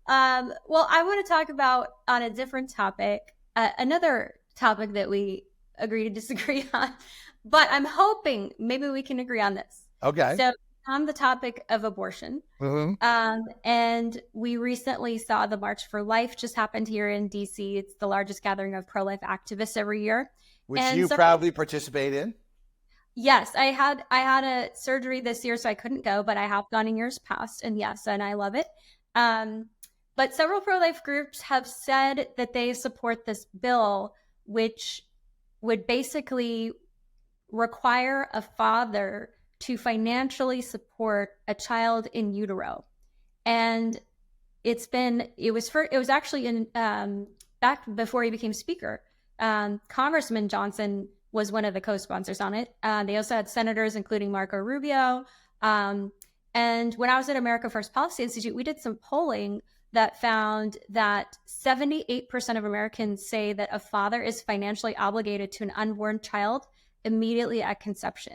Well, I want to talk about on a different topic, another topic that we agree to disagree on, but I'm hoping maybe we can agree on this. Okay. So, on the topic of abortion, Hmm. and we recently saw the March for Life just happened here in DC. It's the largest gathering of pro-life activists every year. Which And you so, proudly participate in. yes, I had a surgery this year, so I couldn't go, but I have gone in years past, and yes, and I love it. Um, but several pro-life groups have said that they support this bill, which would basically require a father to financially support a child in utero. And it was actually in back before he became speaker. Congressman Johnson was one of the co-sponsors on it. They also had senators, including Marco Rubio. Um, and when I was at America First Policy Institute, we did some polling that found that 78% of Americans say that a father is financially obligated to an unborn child immediately at conception.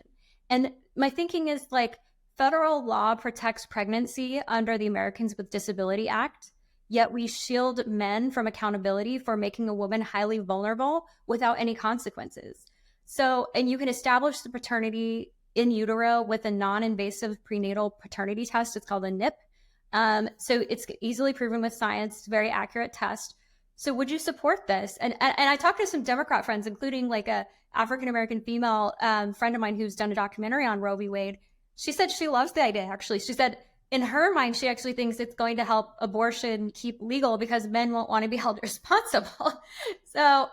And my thinking is like, federal law protects pregnancy under the Americans with Disability Act, yet we shield men from accountability for making a woman highly vulnerable without any consequences. So, and you can establish the paternity in utero with a non invasive prenatal paternity test. It's called a NIP. So it's easily proven with science, it's a very accurate test. So would you support this? And I talked to some Democrat friends, including like a African American female friend of mine who's done a documentary on Roe v. Wade. She said she loves the idea, actually. She said in her mind, she actually thinks it's going to help abortion keep legal because men won't want to be held responsible. So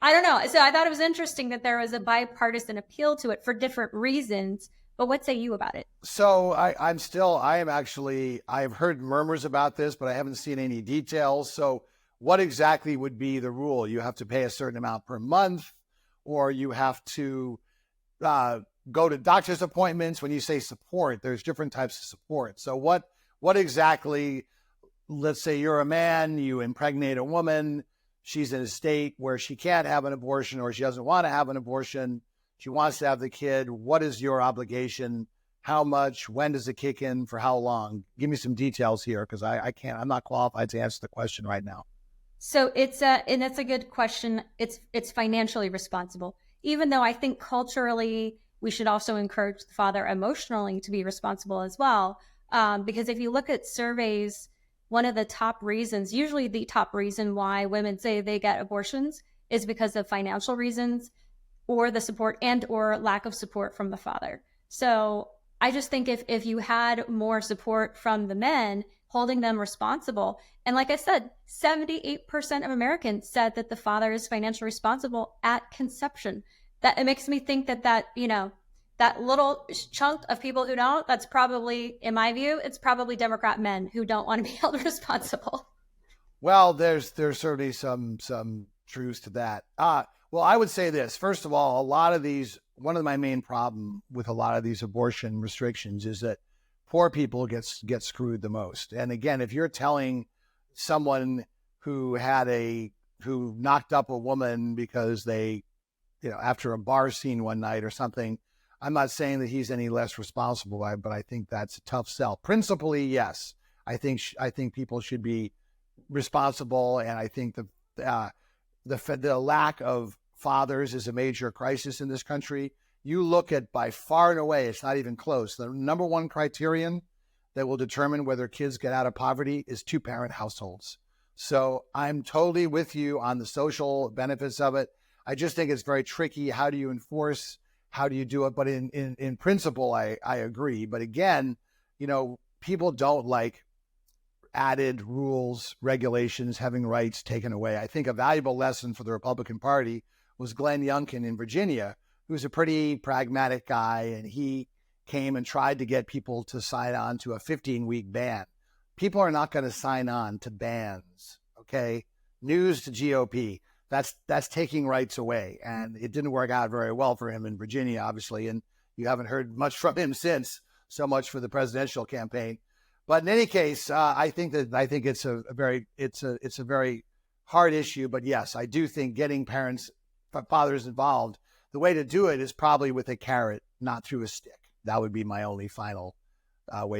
I don't know. So I thought it was interesting that there was a bipartisan appeal to it for different reasons. But what say you about it? So I am actually, I've heard murmurs about this, but I haven't seen any details. So what exactly would be the rule? You have to pay a certain amount per month, or you have to uh, go to doctor's appointments. When you say support, there's different types of support. So what exactly, let's say you're a man, you impregnate a woman, she's in a state where she can't have an abortion or she doesn't want to have an abortion. She wants to have the kid. What is your obligation? How much? When does it kick in? For how long? Give me some details here because I can't, I'm not qualified to answer the question right now. So and that's a good question. It's financially responsible, even though I think culturally we should also encourage the father emotionally to be responsible as well. Because if you look at surveys, one of the top reasons, usually the top reason why women say they get abortions is because of financial reasons or the support and or lack of support from the father. So I just think if you had more support from the men, holding them responsible, and like I said, 78% of Americans said that the father is financially responsible at conception. That it makes me think that little chunk of people who don't, that's probably, in my view, it's probably Democrat men who don't want to be held responsible. Well, there's certainly some truth to that. Well, I would say this. First of all, a lot of these, one of my main problem with a lot of these abortion restrictions is that poor people get screwed the most. And again, if you're telling someone who knocked up a woman because they, after a bar scene one night or something, I'm not saying that he's any less responsible, but I think that's a tough sell. Principally, yes, I think people should be responsible, and I think the lack of fathers is a major crisis in this country. You look at, by far and away, it's not even close. The number one criterion that will determine whether kids get out of poverty is two-parent households. So I'm totally with you on the social benefits of it. I just think it's very tricky. How do you enforce? How do you do it? But in principle, I agree. But again, people don't like added rules, regulations, having rights taken away. I think a valuable lesson for the Republican Party was Glenn Youngkin in Virginia, who's a pretty pragmatic guy, and he came and tried to get people to sign on to a 15-week ban. People are not going to sign on to bans, okay? News to GOP. That's taking rights away, and it didn't work out very well for him in Virginia, obviously, and you haven't heard much from him since. So much for the presidential campaign. But in any case, I think it's a very hard issue. But yes, I do think getting fathers involved, the way to do it is probably with a carrot, not through a stick. That would be my only final way to